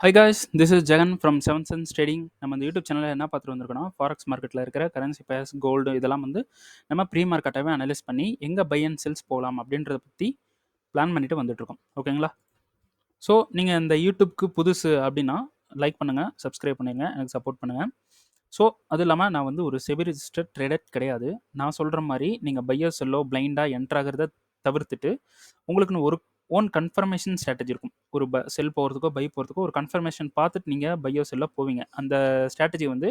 High guys, this is Jagan from seven sense trading. நம்ம இந்த YouTube சேனலில் என்ன பார்த்துட்டு வந்திருக்கோம்னா, ஃபாரெக்ஸ் மார்க்கெட்டில் இருக்கிற கரன்சி பேர்ஸ், கோல்டு இதெல்லாம் வந்து நம்ம ப்ரீ மார்க்கெட்டாகவே அனலைஸ் பண்ணி எங்கே பை அண்ட் செல்ஸ் போகலாம் அப்படின்றத பற்றி பிளான் பண்ணிட்டு வந்துட்டுருக்கோம். ஓகேங்களா? ஸோ நீங்கள் இந்த யூடியூப்க்கு புதுசு அப்படின்னா லைக் பண்ணுங்கள், சப்ஸ்கிரைப் பண்ணிடுங்க, எனக்கு சப்போர்ட் பண்ணுங்கள். ஸோ அது இல்லாமல் நான் வந்து ஒரு செபி ரிஜிஸ்டர்ட் ட்ரேடர் கிடையாது. நான் சொல்கிற மாதிரி நீங்கள் பையோ செல்லோ பிளைண்டாக என்ட்ராகிறத தவிர்த்துட்டு உங்களுக்குன்னு ஒரு ஓன் கன்ஃபர்மேஷன் ஸ்ட்ராட்டஜி இருக்கும். ஒரு செல் போகிறதுக்கோ பை போகிறதுக்கோ ஒரு கன்ஃபர்மேஷன் பார்த்துட்டு நீங்கள் பையோ செல்ல போவீங்க. அந்த ஸ்ட்ராட்டஜி வந்து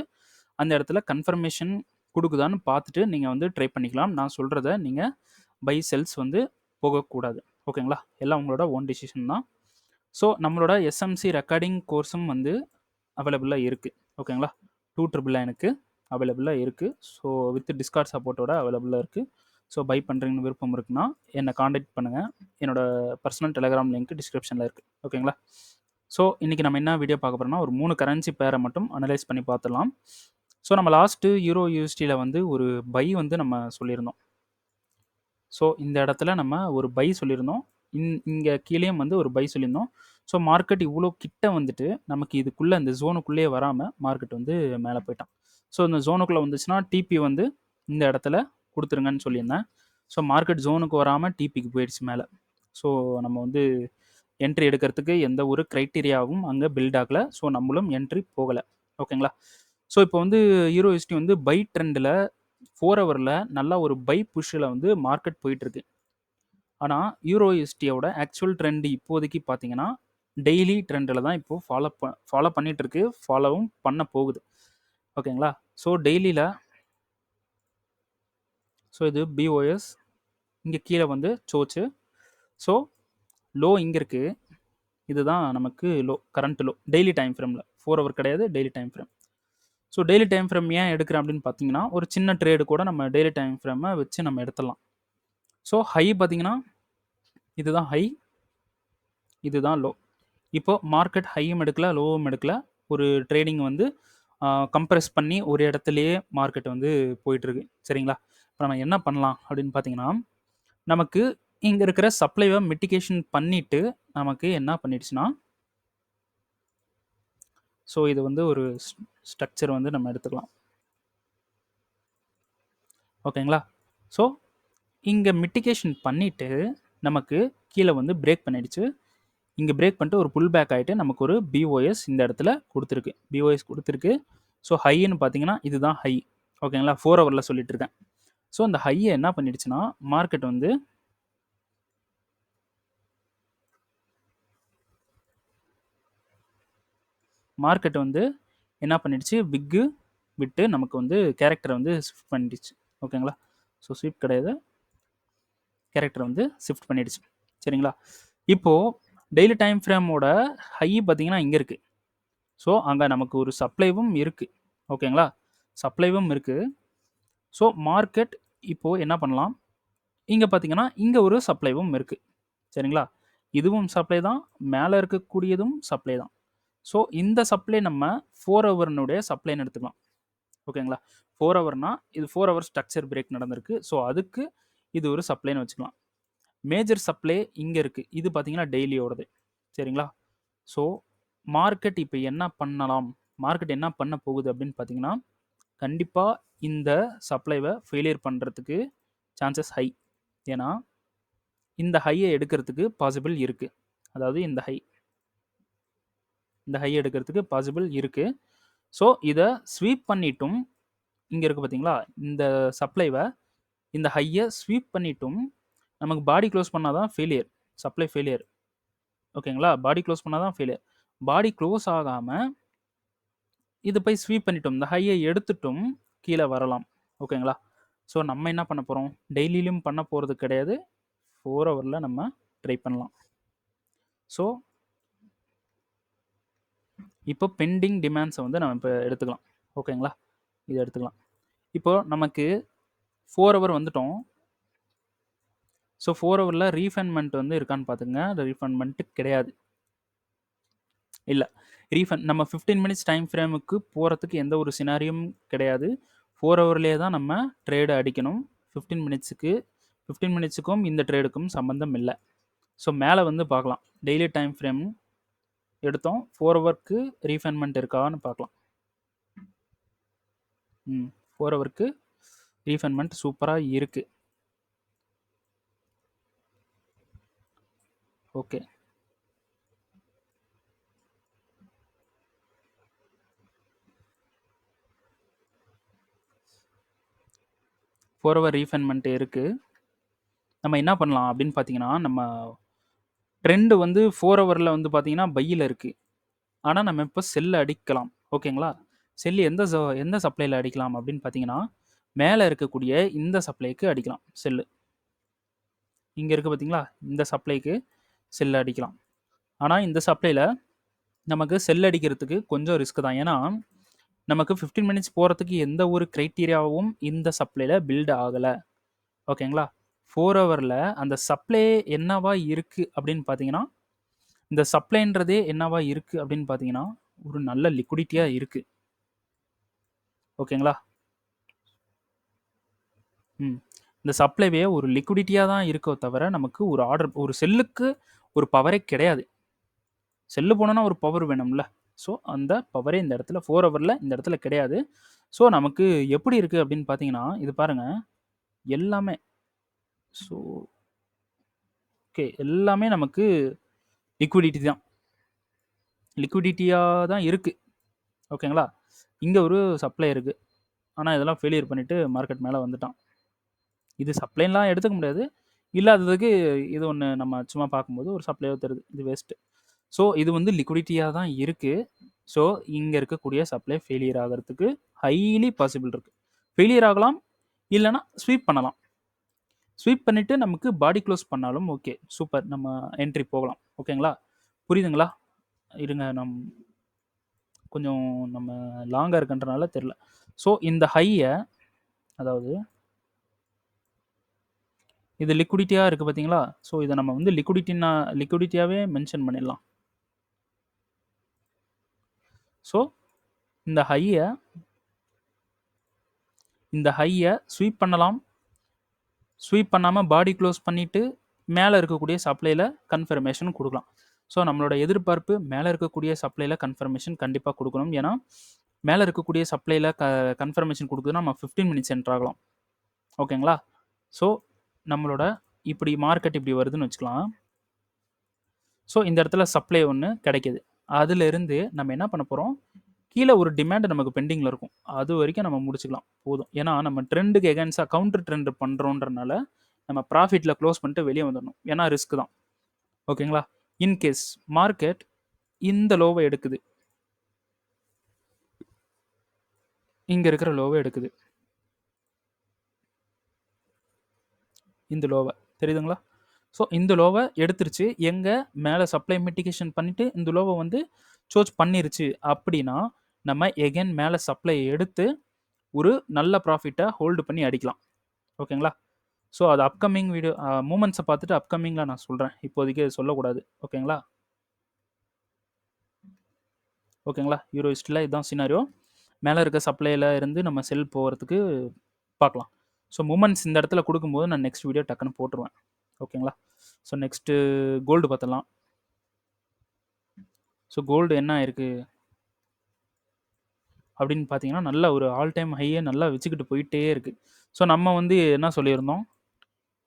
அந்த இடத்துல கன்ஃபர்மேஷன் கொடுக்குதான்னு பார்த்துட்டு நீங்கள் வந்து ட்ரை பண்ணிக்கலாம். நான் சொல்கிறத நீங்கள் பை செல்ஸ் வந்து போகக்கூடாது. ஓகேங்களா? எல்லாம் உங்களோட ஓன் டிசிஷன் தான். ஸோ நம்மளோட எஸ்எம்சி ரெக்கார்டிங் கோர்ஸும் வந்து அவைலபிளாக இருக்குது. ஓகேங்களா? 299 அவைலபிளாக இருக்குது. ஸோ வித் டிஸ்கார்ட் சப்போர்ட்டோட அவைலபிளாக இருக்குது. ஸோ பை பண்ணுறீங்கன்னு விருப்பம் இருக்குன்னா என்னை காண்டாக்ட் பண்ணுங்கள். என்னோடய பர்சனல் டெலிகிராம் லிங்க் டிஸ்கிரிப்ஷனில் இருக்குது. ஓகேங்களா? ஸோ இன்றைக்கி நம்ம என்ன வீடியோ பார்க்க போகிறோம்னா, ஒரு 3 கரன்சி பேரை மட்டும் அனலைஸ் பண்ணி பார்த்துடலாம். ஸோ நம்ம லாஸ்ட்டு யூரோ யூஎஸ்டியில் வந்து ஒரு பை வந்து நம்ம சொல்லியிருந்தோம். ஸோ இந்த இடத்துல நம்ம ஒரு பை சொல்லியிருந்தோம். இங்கே கீழேயும் வந்து ஒரு பை சொல்லியிருந்தோம். ஸோ மார்க்கெட் இவ்வளோ கிட்ட வந்துட்டு நமக்கு இதுக்குள்ளே இந்த ஜோனுக்குள்ளேயே வராமல் மார்க்கெட் வந்து மேலே போயிட்டான். ஸோ இந்த ஜோனுக்குள்ளே வந்துச்சுன்னா டிபி வந்து இந்த இடத்துல கொடுத்துருங்கன்னு சொல்லியிருந்தேன். ஸோ மார்க்கெட் ஜோனுக்கு வராமல் டிபிக்கு போயிடுச்சு மேலே. ஸோ நம்ம வந்து என்ட்ரி எடுக்கிறதுக்கு எந்த ஒரு க்ரைட்டீரியாவும் அங்கே பில்ட் ஆகலை. ஸோ நம்மளும் என்ட்ரி போகலை. ஓகேங்களா? ஸோ இப்போ வந்து யூரோ யூஎஸ்டி வந்து பை ட்ரெண்டில் 4 ஹவரில் நல்லா ஒரு பை புஷ்ஷில் வந்து மார்க்கெட் போயிட்டுருக்கு. ஆனால் யூரோ யூஎஸ்டியோட ஆக்சுவல் ட்ரெண்ட் இப்போதைக்கு பார்த்தீங்கன்னா டெய்லி ட்ரெண்டில் தான் இப்போது ஃபாலோ பண்ணிகிட்ருக்கு, ஃபாலோவும் பண்ண போகுது. ஓகேங்களா? ஸோ டெய்லியில் ஸோ இது பிஓஎஸ், இங்கே கீழே வந்து சோச்சு. ஸோ லோ இங்கே இருக்குது. இதுதான் நமக்கு low, current low daily time ஃப்ரேமில். 4 ஹவர் கிடையாது, daily time frame. So daily time frame ஏன் எடுக்கிறேன் அப்படின்னு பார்த்தீங்கன்னா, ஒரு சின்ன ட்ரேடு கூட நம்ம டெய்லி டைம் ஃப்ரேமை வச்சு நம்ம எடுத்துடலாம். ஸோ ஹை பார்த்தீங்கன்னா இதுதான் ஹை, இதுதான் லோ. இப்போது மார்க்கெட் ஹையும் எடுக்கல, லோவும் எடுக்கல. ஒரு ட்ரேடிங் வந்து கம்ப்ரெஸ் பண்ணி ஒரு இடத்துலையே மார்க்கெட் வந்து போயிட்டுருக்கு. சரிங்களா? இப்போ நம்ம என்ன பண்ணலாம் அப்படின்னு பார்த்தீங்கன்னா, நமக்கு இங்கே இருக்கிற சப்ளைவை மிட்டிகேஷன் பண்ணிவிட்டு நமக்கு என்ன பண்ணிடுச்சுன்னா, ஸோ இது வந்து ஒரு ஸ்ட்ரக்சர் வந்து நம்ம எடுத்துக்கலாம். ஓகேங்களா? ஸோ இங்கே மிட்டிகேஷன் பண்ணிவிட்டு நமக்கு கீழே வந்து பிரேக் பண்ணிடுச்சு. இங்கே பிரேக் பண்ணிட்டு ஒரு புல் பேக் ஆகிட்டு நமக்கு ஒரு பிஓஎஸ் இந்த இடத்துல கொடுத்துருக்கு. பிஓஎஸ் கொடுத்துருக்கு. ஸோ ஹைன்னு பார்த்தீங்கன்னா இதுதான் ஹை. ஓகேங்களா? 4 ஹவரில் சொல்லிட்டு இருக்கேன். ஸோ அந்த ஹையை என்ன பண்ணிடுச்சுன்னா மார்க்கெட் வந்து என்ன பண்ணிடுச்சு, விக்கு விட்டு நமக்கு வந்து கேரக்டரை வந்து ஷிஃப்ட் பண்ணிடுச்சு. ஓகேங்களா? ஸோ ஸ்விஃப்ட் கிடையாது, கேரக்டர் வந்து ஷிஃப்ட் பண்ணிடுச்சு. சரிங்களா? இப்போது டெய்லி டைம் ஃப்ரேமோட ஹை பார்த்தீங்கன்னா இங்கே இருக்குது. ஸோ அங்கே நமக்கு ஒரு சப்ளைவும் இருக்குது. ஓகேங்களா? சப்ளைவும் இருக்குது. ஸோ மார்க்கெட் இப்போது என்ன பண்ணலாம், இங்கே பார்த்தீங்கன்னா இங்கே ஒரு சப்ளைவும் இருக்குது. சரிங்களா? இதுவும் சப்ளை தான், மேலே இருக்கக்கூடியதும் சப்ளை தான். ஸோ இந்த சப்ளை நம்ம 4 ஹவர்னுடைய சப்ளைன்னு எடுத்துக்கலாம். ஓகேங்களா? 4 ஹவர்னால் இது 4 ஹவர் ஸ்ட்ரக்சர் பிரேக் நடந்திருக்கு. ஸோ அதுக்கு இது ஒரு சப்ளைன்னு வச்சுக்கலாம். மேஜர் சப்ளை இங்கே இருக்குது. இது பார்த்தீங்கன்னா டெய்லியோடது. சரிங்களா? ஸோ மார்க்கெட் இப்போ என்ன பண்ணலாம், மார்க்கெட் என்ன பண்ண போகுது அப்படின்னு பார்த்தீங்கன்னா, கண்டிப்பாக இந்த சப்ளைவை ஃபெயிலியர் பண்ணுறதுக்கு சான்சஸ் ஹை. ஏன்னா இந்த ஹையை எடுக்கிறதுக்கு பாசிபிள் இருக்குது. அதாவது இந்த ஹை எடுக்கிறதுக்கு பாசிபிள் இருக்குது. ஸோ இதை ஸ்வீப் பண்ணிட்டும் இங்கே இருக்குது பார்த்தீங்களா, இந்த சப்ளைவை இந்த ஹையை ஸ்வீப் பண்ணிட்டும் நமக்கு பாடி க்ளோஸ் பண்ணால் தான் ஃபெயிலியர், சப்ளை ஃபெயிலியர். ஓகேங்களா? பாடி க்ளோஸ் பண்ணால் தான் ஃபெயிலியர். பாடி க்ளோஸ் ஆகாமல் இது போய் ஸ்வீப் பண்ணிட்டோம், இந்த ஹையை எடுத்துட்டும் கீழே வரலாம். ஓகேங்களா? ஸோ நம்ம என்ன பண்ண போகிறோம், டெய்லியிலும் பண்ண போகிறது கிடையாது, 4 ஹவரில் நம்ம ட்ரை பண்ணலாம். ஸோ இப்போ பெண்டிங் டிமாண்ட்ஸை வந்து நம்ம இப்போ எடுத்துக்கலாம். ஓகேங்களா? இதை எடுத்துக்கலாம். இப்போது நமக்கு 4 ஹவர் வந்துட்டோம். ஸோ 4 ஹவரில் ரீஃபண்ட்மெண்ட் வந்து இருக்கான்னு பார்த்துங்க. ரீஃபண்ட்மெண்ட்டு கிடையாது. இல்லை, ரீஃபண்ட் நம்ம 15 மினிட்ஸ் டைம் ஃப்ரேமுக்கு போகிறதுக்கு எந்த ஒரு சினாரியும் கிடையாது. 4 ஹவர்லேயே தான் நம்ம ட்ரேடு அடிக்கணும். 15 மினிட்ஸுக்கும் இந்த ட்ரேடுக்கும் சம்மந்தம் இல்லை. ஸோ மேலே வந்து பார்க்கலாம், டெய்லி டைம் ஃப்ரேம் எடுத்தோம். 4 ஹவருக்கு ரீஃபைன்மெண்ட் இருக்கான்னு பார்க்கலாம். 4 ஹவருக்கு ரீஃபைன்மெண்ட் சூப்பராக இருக்குது. ஓகே, ஃபோர் ஹவர் ரீஃபைன்மெண்ட் இருக்குது. நம்ம என்ன பண்ணலாம் அப்படின்னு பார்த்தீங்கன்னா, நம்ம ட்ரெண்டு வந்து 4 ஹவரில் வந்து பார்த்தீங்கன்னா பையில் இருக்குது. ஆனால் நம்ம இப்போ செல்லை அடிக்கலாம். ஓகேங்களா? செல்லு எந்த சப்ளையில் அடிக்கலாம் அப்படின்னு பார்த்தீங்கன்னா, மேலே இருக்கக்கூடிய இந்த சப்ளைக்கு அடிக்கலாம் செல்லு. இங்கே இருக்குது பார்த்தீங்களா? இந்த சப்ளைக்கு செல்லு அடிக்கலாம். ஆனால் இந்த சப்ளையில் நமக்கு செல் அடிக்கிறதுக்கு கொஞ்சம் ரிஸ்க் தான். ஏன்னா நமக்கு 15 மினிட்ஸ் போகிறதுக்கு எந்த ஒரு க்ரைட்டீரியாவும் இந்த சப்ளையில் பில்ட் ஆகலை. ஓகேங்களா? 4 ஹவரில் அந்த சப்ளை என்னவா இருக்குது அப்படின்னு பார்த்தீங்கன்னா, இந்த சப்ளைன்றதே என்னவா இருக்குது அப்படின்னு பார்த்தீங்கன்னா, ஒரு நல்ல லிக்விடிட்டியாக இருக்குது. ஓகேங்களா? இந்த சப்ளைவே ஒரு லிக்விடிட்டியாக தான் இருக்கோ தவிர நமக்கு ஒரு செல்லுக்கு ஒரு பவரே கிடையாது. செல்லு போனோன்னா ஒரு பவர் வேணும்ல. ஸோ அந்த பவரே இந்த இடத்துல 4 ஹவரில் இந்த இடத்துல கிடையாது. ஸோ நமக்கு எப்படி இருக்குது அப்படின்னு பார்த்தீங்கன்னா, இது பாருங்கள் எல்லாமே. ஸோ ஓகே, எல்லாமே நமக்கு லிக்விடிட்டி தான். லிக்விடிட்டியாக தான் இருக்குது. ஓகேங்களா? இங்கே ஒரு சப்ளை இருக்குது. ஆனால் இதெல்லாம் ஃபெயிலியர் பண்ணிவிட்டு மார்க்கெட் மேலே வந்துட்டான். இது சப்ளைலாம் எடுத்துக்க முடியாது. இல்லாததுக்கு இது ஒன்று நம்ம சும்மா பார்க்கும்போது ஒரு சப்ளையோ தருது. இது வேஸ்ட்டு. ஸோ இது வந்து லிக்விடிட்டியாக தான் இருக்குது. ஸோ இங்கே இருக்கக்கூடிய சப்ளை ஃபெயிலியர் ஆகிறதுக்கு ஹைலி பாசிபிள் இருக்குது. ஃபெயிலியர் ஆகலாம், இல்லைனா ஸ்வீப் பண்ணலாம். ஸ்வீப் பண்ணிவிட்டு நமக்கு பாடி க்ளோஸ் பண்ணாலும் ஓகே, சூப்பர், நம்ம என்ட்ரி போகலாம். ஓகேங்களா? புரியுதுங்களா? இருங்க, கொஞ்சம் நம்ம லாங்காக இருக்குன்றனால தெரில. ஸோ இந்த ஹையை, அதாவது இது லிக்விடிட்டியாக இருக்குது பார்த்தீங்களா? ஸோ இதை நம்ம வந்து லிக்விடிட்டியாகவே மென்ஷன் பண்ணிடலாம். ஸோ இந்த ஹையை ஸ்வீப் பண்ணலாம். ஸ்வீப் பண்ணாமல் பாடி க்ளோஸ் பண்ணிவிட்டு மேலே இருக்கக்கூடிய சப்ளையில் கன்ஃபர்மேஷன் கொடுக்கலாம். ஸோ நம்மளோட எதிர்பார்ப்பு மேலே இருக்கக்கூடிய சப்ளையில் கன்ஃபர்மேஷன் கண்டிப்பாக கொடுக்கணும். ஏன்னா மேலே இருக்கக்கூடிய சப்ளையில் கன்ஃபர்மேஷன் கொடுக்குதுன்னா நம்ம 15 மினிட்ஸ் என்ட்ரு ஆகலாம். ஓகேங்களா? ஸோ நம்மளோட இப்படி மார்க்கெட் இப்படி வருதுன்னு வச்சுக்கலாம். ஸோ இந்த இடத்துல சப்ளை ஒன்று கிடைக்கிது. அதிலிருந்து நம்ம என்ன பண்ண போகிறோம், கீழே ஒரு டிமாண்ட் நமக்கு பெண்டிங்கில் இருக்கும். அது வரைக்கும் நம்ம முடிச்சுக்கலாம், போதும். ஏன்னா நம்ம ட்ரெண்டுக்கு எகென்ஸ்டாக கவுண்டர் ட்ரெண்ட் பண்ணுறோன்றனால நம்ம ப்ராஃபிட்டில் க்ளோஸ் பண்ணிட்டு வெளியே வந்துடணும். ஏன்னா ரிஸ்க் தான். ஓகேங்களா? இன்கேஸ் மார்க்கெட் இந்த லோவை எடுக்குது, இங்கே இருக்கிற லோவை எடுக்குது, இந்த லோவை தெரியுதுங்களா? ஸோ இந்த லோவை எடுத்துருச்சு, எங்கே மேலே சப்ளை மிட்டிகேஷன் பண்ணிவிட்டு இந்த லோவை வந்து சோச் பண்ணிருச்சு அப்படின்னா நம்ம எகென் மேலே சப்ளை எடுத்து ஒரு நல்ல ப்ராஃபிட்டை ஹோல்டு பண்ணி அடிக்கலாம். ஓகேங்களா? ஸோ அது அப்கமிங் வீடியோ மூமெண்ட்ஸை பார்த்துட்டு அப்கமிங்கில் நான் சொல்கிறேன். இப்போதைக்கு சொல்லக்கூடாது. ஓகேங்களா? ஓகேங்களா? யூரோ ஹிஸ்ட்ரியில் இதுதான் சினாரியோ. மேலே இருக்க சப்ளையில் இருந்து நம்ம செல் போகிறதுக்கு பார்க்கலாம். ஸோ மூமெண்ட்ஸ் இந்த இடத்துல கொடுக்கும்போது நான் நெக்ஸ்ட் வீடியோ டக்குன்னு போட்டுருவேன். ஓகேங்களா? ஸோ நெக்ஸ்ட்டு கோல்டு பார்த்துடலாம். ஸோ கோல்டு என்ன இருக்குது அப்படின்னு பார்த்தீங்கன்னா, நல்ல ஒரு ஆல் டைம் ஹையை நல்லா வச்சுக்கிட்டு போயிட்டே இருக்குது. ஸோ நம்ம வந்து என்ன சொல்லியிருந்தோம்,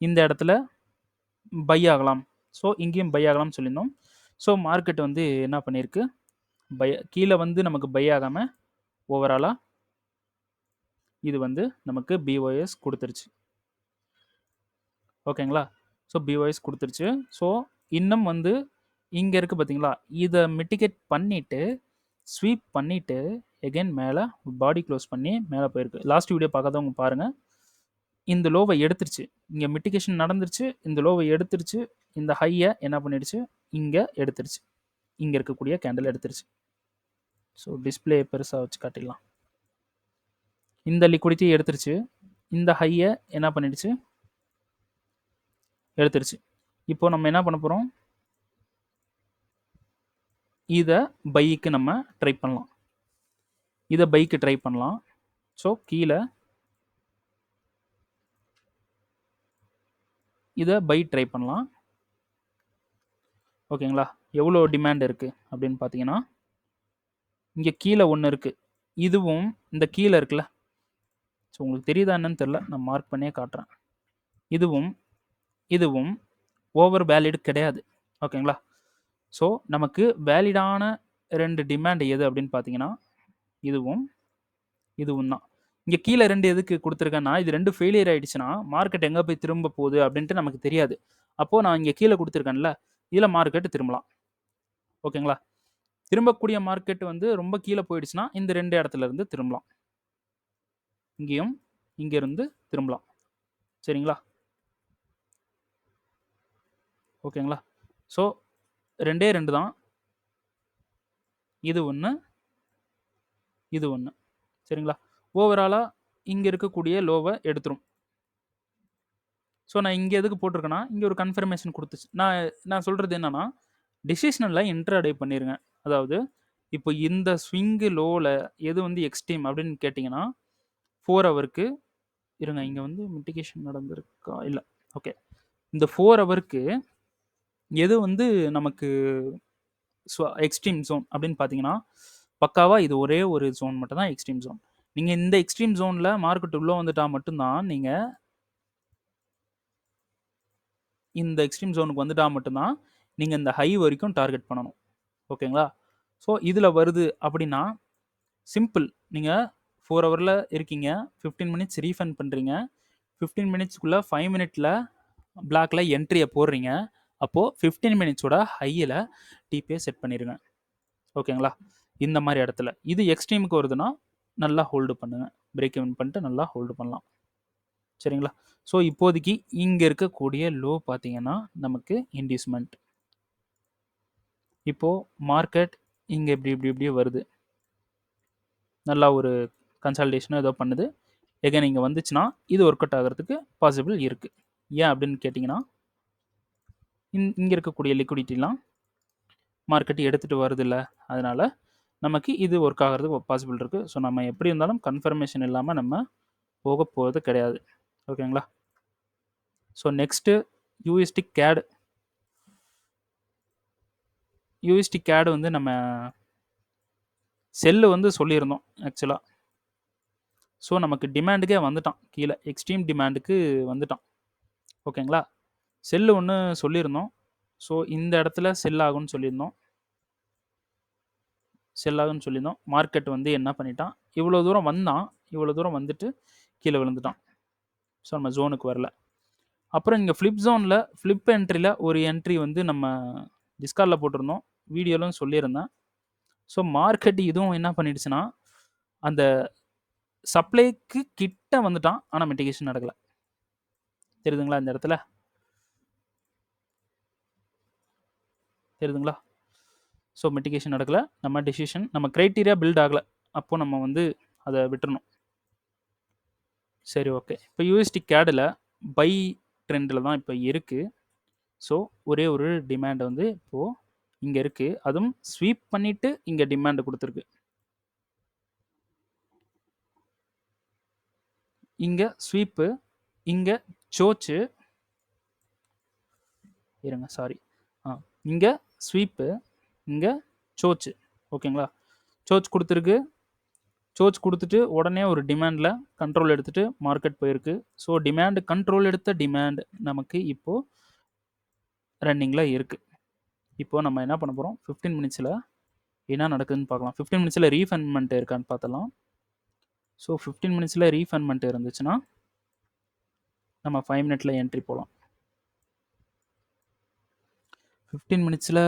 இந்த இடத்துல பை ஆகலாம். ஸோ இங்கேயும் பை ஆகலாம்னு சொல்லியிருந்தோம். ஸோ மார்க்கெட் வந்து என்ன பண்ணியிருக்கு, கீழே வந்து நமக்கு பை ஆகாமல் ஓவராலாக இது வந்து நமக்கு பிஓஎஸ் கொடுத்துருச்சு. ஓகேங்களா? ஸோ பிஓஎஸ் கொடுத்துருச்சு. ஸோ இன்னும் வந்து இங்கே இருக்குது பார்த்தீங்களா, இதை மிட்டிகேட் பண்ணிவிட்டு ஸ்வீப் பண்ணிவிட்டு எகெயின் மேலே பாடி க்ளோஸ் பண்ணி மேலே போயிருக்கு. லாஸ்ட் வீடியோ பார்க்காதவங்க பாருங்கள். இந்த லோவை எடுத்துருச்சு, இங்கே மிட்டிகேஷன் நடந்துருச்சு, இந்த லோவை எடுத்துருச்சு, இந்த ஹையை என்ன பண்ணிடுச்சு, இங்கே எடுத்துருச்சு, இங்கே இருக்கக்கூடிய கேண்டில் எடுத்துருச்சு. ஸோ டிஸ்பிளே பெருசாக வச்சு காட்டிடலாம். இந்த லிக்விடிட்டி எடுத்துருச்சு, இந்த ஹையை என்ன பண்ணிடுச்சு, எடுத்துருச்சு. இப்போ நம்ம என்ன பண்ண போகிறோம், இதை பைக்கு நம்ம ட்ரை பண்ணலாம். இதை பைக்கு ட்ரை பண்ணலாம். ஸோ கீழே இதை பை ட்ரை பண்ணலாம். ஓகேங்களா? எவ்வளோ டிமாண்ட் இருக்குது அப்படின்னு பார்த்தீங்கன்னா, இங்கே கீழே ஒன்று இருக்குது. இதுவும் இந்த கீழே இருக்குல்ல, ஸோ உங்களுக்கு தெரியுதா என்னன்னு தெரில, நான் மார்க் பண்ணியே காட்டுறேன். இதுவும் ஓவர் வேலிட் கிடையாது. ஓகேங்களா? ஸோ நமக்கு வேலிடான 2 டிமாண்ட் எது அப்படின்னு பார்த்தீங்கன்னா, இதுவும் தான். இங்கே கீழே 2 எதுக்கு கொடுத்துருக்கேன்னா, இது 2 ஃபெயிலியர் ஆகிடுச்சுன்னா மார்க்கெட் எங்கே போய் திரும்ப போகுது அப்படின்ட்டு நமக்கு தெரியாது. அப்போது நான் இங்கே கீழே கொடுத்துருக்கேன்ல, இதில் மார்க்கெட் திரும்பலாம். ஓகேங்களா? திரும்பக்கூடிய மார்க்கெட் வந்து ரொம்ப கீழே போயிடுச்சுன்னா இந்த 2 இடத்துல இருந்து திரும்பலாம். இங்கேயும் இங்கேருந்து திரும்பலாம். சரிங்களா? ஓகேங்களா? ஸோ 2 தான். இது ஒன்று, இது ஒன்று. சரிங்களா? ஓவராலாக இங்கே இருக்கக்கூடிய லோவை எடுத்துரும். ஸோ நான் இங்கே எதுக்கு போட்டிருக்கேன்னா, இங்கே ஒரு கன்ஃபர்மேஷன் கொடுத்துச்சு. நான் சொல்கிறது என்னென்னா, டிசிஷனில் இன்ட்ராடே பண்ணிடுங்க. அதாவது இப்போ இந்த ஸ்விங்கு லோவில் எது வந்து எக்ஸ்ட்ரீம் அப்படின்னு கேட்டிங்கன்னா, 4 ஹவருக்கு இருங்க, இங்கே வந்து மிட்டிகேஷன் நடந்திருக்கா இல்லை, ஓகே. இந்த 4 ஹவருக்கு எது வந்து நமக்கு எக்ஸ்ட்ரீம் ஜோன் அப்படின்னு பார்த்தீங்கன்னா, பக்காவாக இது ஒரே ஒரு ஜோன் மட்டும் தான் எக்ஸ்ட்ரீம் ஜோன். நீங்கள் இந்த எக்ஸ்ட்ரீம் ஜோனில் மார்க்கெட் உள்ளே வந்துட்டால் மட்டும்தான் நீங்கள் இந்த எக்ஸ்ட்ரீம் ஜோனுக்கு வந்துட்டால் மட்டும்தான் நீங்கள் இந்த ஹை வரைக்கும் டார்கெட் பண்ணணும். ஓகேங்களா? ஸோ இதில் வருது அப்படின்னா சிம்பிள். நீங்கள் 4 ஹவரில் இருக்கீங்க, 15 மினிட்ஸ் ரீஃபண்ட் பண்ணுறீங்க, 15 மினிட்ஸ்க்குள்ளே 5 மினிட்ல பிளாக்ல என்ட்ரியை போடுறீங்க. அப்போது 15 மினிட்ஸோட ஹையில் டிபியை செட் பண்ணிடுங்க. ஓகேங்களா? இந்த மாதிரி இடத்துல இது எக்ஸ்ட்ரீமுக்கு வருதுன்னா நல்லா ஹோல்டு பண்ணுங்கள். பிரேக் இவன் பண்ணிட்டு நல்லா ஹோல்டு பண்ணலாம். சரிங்களா? ஸோ இப்போதைக்கு இங்கே இருக்கக்கூடிய லோ பார்த்தீங்கன்னா நமக்கு இன்டியூஸ்மெண்ட். இப்போது மார்க்கெட் இங்கே இப்படியே வருது, நல்லா ஒரு கன்சால்டேஷனும் ஏதோ பண்ணுது. எகைன் இங்கே வந்துச்சுன்னா இது ஒர்க் அவுட் ஆகிறதுக்கு பாசிபிள் இருக்குது. ஏன் அப்படின்னு கேட்டிங்கன்னா, இங்கே இருக்கக்கூடிய லிக்விடிட்டிலாம் மார்க்கெட் எடுத்துகிட்டு வருது இல்லை, அதனால் நமக்கு இது ஒர்க் ஆகிறதுக்கு பாசிபிள் இருக்குது. ஸோ நம்ம எப்படி இருந்தாலும் கன்ஃபர்மேஷன் இல்லாமல் நம்ம போக போகிறது கிடையாது. ஓகேங்களா? ஸோ நெக்ஸ்ட்டு யூஎஸ்டி கேடு. யூஎஸ்டி கேடு வந்து நம்ம செல்லு வந்து சொல்லியிருந்தோம் ஆக்சுவலாக. ஸோ நமக்கு டிமாண்டுக்கே வந்துட்டான், கீழே எக்ஸ்ட்ரீம் டிமாண்டுக்கு வந்துட்டான். ஓகேங்களா? செல்லு ஒன்று சொல்லியிருந்தோம். ஸோ இந்த இடத்துல செல் ஆகும்னு சொல்லியிருந்தோம். மார்க்கெட் வந்து என்ன பண்ணிட்டான், இவ்வளோ தூரம் வந்தான், இவ்வளோ தூரம் வந்துட்டு கீழே விழுந்துட்டான். ஸோ நம்ம ஜோனுக்கு வரல. அப்புறம் இங்கே ஃப்ளிப் ஜோனில் ஃப்ளிப் என்ட்ரியில் ஒரு என்ட்ரி வந்து நம்ம டிஸ்கார்டில் போட்டிருந்தோம், வீடியோலும் சொல்லியிருந்தேன். ஸோ மார்க்கெட் இதுவும் என்ன பண்ணிடுச்சுன்னா, அந்த சப்ளைக்கு கிட்ட வந்துட்டான், ஆனால் மிட்டிகேஷன் நடக்கலை. தெரியுதுங்களா? இந்த இடத்துல தெரியுதுங்களா? ஸோ மிட்டிகேஷன் நடக்கலை, நம்ம டெசிஷன் நம்ம க்ரைட்டீரியா பில்ட் ஆகலை, அப்போது நம்ம வந்து அதை விட்டுறணும். சரி, ஓகே. இப்போ யூஎஸ்டி கேடில் பை ட்ரெண்டில் தான் இப்போ இருக்குது. ஸோ ஒரே ஒரு டிமாண்ட் வந்து இப்போது இங்கே இருக்குது, அதுவும் ஸ்வீப் பண்ணிவிட்டு இங்கே டிமாண்டு கொடுத்துருக்கு. இங்கே ஸ்வீப்பு, இங்கே சோச்சு, இருங்க சாரி, இங்கே ஸ்வீப்பு, இங்கே சோச்சு. ஓகேங்களா? சோச் கொடுத்துருக்கு. சோச் கொடுத்துட்டு உடனே ஒரு டிமாண்டில் கண்ட்ரோல் எடுத்துகிட்டு மார்க்கெட் போயிருக்கு. ஸோ டிமாண்டு கண்ட்ரோல் எடுத்த டிமாண்ட் நமக்கு இப்போது ரன்னிங்கில் இருக்குது. இப்போது நம்ம என்ன பண்ண போகிறோம், 15 மினிட்ஸில் என்ன நடக்குதுன்னு பார்க்கலாம். 15 மினிட்ஸில் ரீஃபண்ட்மெண்ட் இருக்கான்னு பார்த்தலாம். ஸோ 15 மினிட்ஸில் ரீஃபண்ட்மெண்ட் இருந்துச்சுன்னா நம்ம 5 மினிட்ல என்ட்ரி போகலாம். 15 மினிட்ஸில்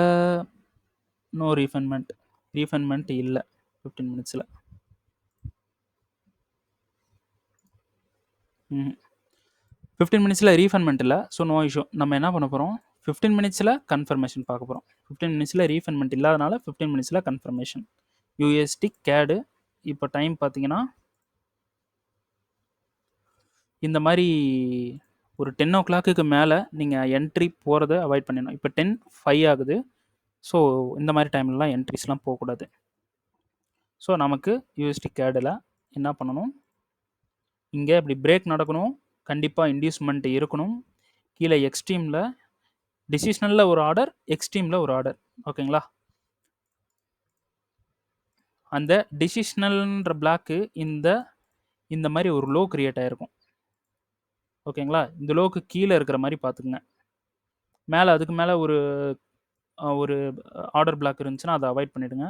நோ ரீஃபண்ட்மெண்ட் இல்லை. 15 மினிட்ஸில் 15 மினிட்ஸில் ரீஃபண்ட்மெண்ட் இல்லை. So no issue. நம்ம என்ன பண்ண போகிறோம், 15 மினிட்ஸில் கன்ஃபர்மேஷன் பார்க்க போகிறோம். 15 மினிட்ஸில் ரீஃபண்ட்மெண்ட் இல்லாதனால 15 மினிட்ஸில் கன்ஃபர்மேஷன். யூஎஸ்டி கேடு இப்போ டைம் பார்த்தீங்கன்னா இந்த மாதிரி ஒரு 10 o'clock மேலே நீங்கள் என்ட்ரி போகிறத அவாய்ட் பண்ணிடணும். இப்போ 10:05 ஆகுது. ஸோ இந்த மாதிரி டைம்லலாம் என்ட்ரிஸ்லாம் போகக்கூடாது. ஸோ நமக்கு யூஎஸ்டி கேடில் என்ன பண்ணணும், இங்கே இப்படி பிரேக் நடக்கணும், கண்டிப்பாக இன்டியூஸ்மெண்ட் இருக்கணும், கீழே எக்ஸ்ட்ரீமில் டிசிஷனலில் ஒரு ஆர்டர், எக்ஸ்ட்ரீமில் ஒரு ஆர்டர். ஓகேங்களா? அந்த டிசிஷனல்ன்ற பிளாக்கு இந்த மாதிரி ஒரு லோ கிரியேட் ஆகிருக்கும். ஓகேங்களா? இந்த லோக்கு கீழே இருக்கிற மாதிரி பார்த்துக்குங்க. மேலே அதுக்கு மேலே ஒரு ஆர்டர் பிளாக் இருந்துச்சுன்னா அதை அவாய்ட் பண்ணிவிடுங்க.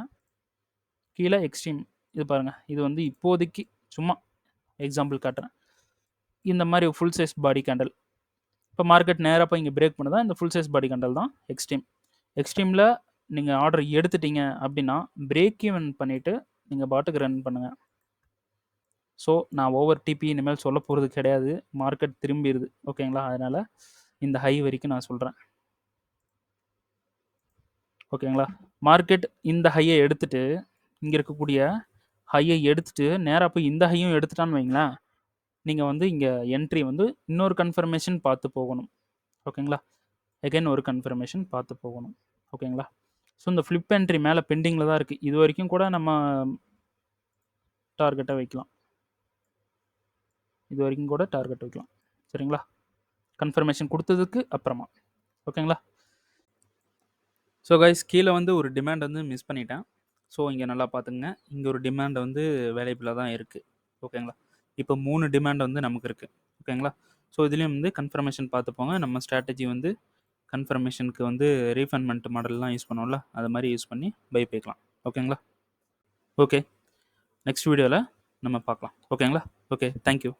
கீழே எக்ஸ்ட்ரீம் இது பாருங்கள். இது வந்து இப்போதைக்கு சும்மா எக்ஸாம்பிள் காட்டுறேன். இந்த மாதிரி ஃபுல் சைஸ் பாடி கேண்டல். இப்போ மார்க்கெட் நேராக போய் இங்கே பிரேக் பண்ணுதா, இந்த ஃபுல் சைஸ் பாடி கேண்டல் தான் எக்ஸ்ட்ரீம். எக்ஸ்ட்ரீமில் நீங்கள் ஆர்டர் எடுத்துட்டீங்க அப்படின்னா பிரேக் ஈவன் பண்ணிவிட்டு நீங்கள் பாட்டுக்கு ரன் பண்ணுங்கள். ஸோ நான் ஓவர் டிபி இனிமேல் சொல்ல போகிறது கிடையாது. மார்க்கெட் திரும்பிடுது. ஓகேங்களா? அதனால் இந்த ஹை வரைக்கும் நான் சொல்கிறேன். ஓகேங்களா? மார்க்கெட் இந்த ஹையை எடுத்துகிட்டு இங்கே இருக்கக்கூடிய ஹையை எடுத்துகிட்டு நேராக போய் இந்த ஹையும் எடுத்துட்டான்னு வைங்களேன், நீங்கள் வந்து இங்கே என்ட்ரி வந்து இன்னொரு கன்ஃபர்மேஷன் பார்த்து போகணும். ஓகேங்களா? அகைன் ஒரு கன்ஃபர்மேஷன் பார்த்து போகணும். ஓகேங்களா? ஸோ இந்த ஃப்ளிப் என்ட்ரி மேலே பெண்டிங்கில் தான் இருக்குது. இது வரைக்கும் கூட நம்ம டார்கெட்டை வைக்கலாம். இது வரைக்கும் கூட டார்கெட் வைக்கலாம். சரிங்களா? கன்ஃபர்மேஷன் கொடுத்ததுக்கு அப்புறமா. ஓகேங்களா? ஸோ கைஸ், கீழே வந்து ஒரு டிமாண்ட் வந்து மிஸ் பண்ணிட்டேன். ஸோ இங்கே நல்லா பார்த்துங்க. இங்கே ஒரு டிமாண்ட் வந்து வேலைபிளாக தான் இருக்குது. ஓகேங்களா? இப்போ 3 டிமாண்ட் வந்து நமக்கு இருக்குது. ஓகேங்களா? ஸோ இதுலேயும் வந்து கன்ஃபர்மேஷன் பார்த்துப்போங்க. நம்ம ஸ்ட்ராட்டஜி வந்து கன்ஃபர்மேஷனுக்கு வந்து ரீஃபண்ட்மெண்ட் மாடல்லாம் யூஸ் பண்ணுவோம்ல, அது மாதிரி யூஸ் பண்ணி பை பண்ணிக்கலாம். ஓகேங்களா? ஓகே, நெக்ஸ்ட் வீடியோவில் நம்ம பார்க்கலாம். ஓகேங்களா? Okay, thank you.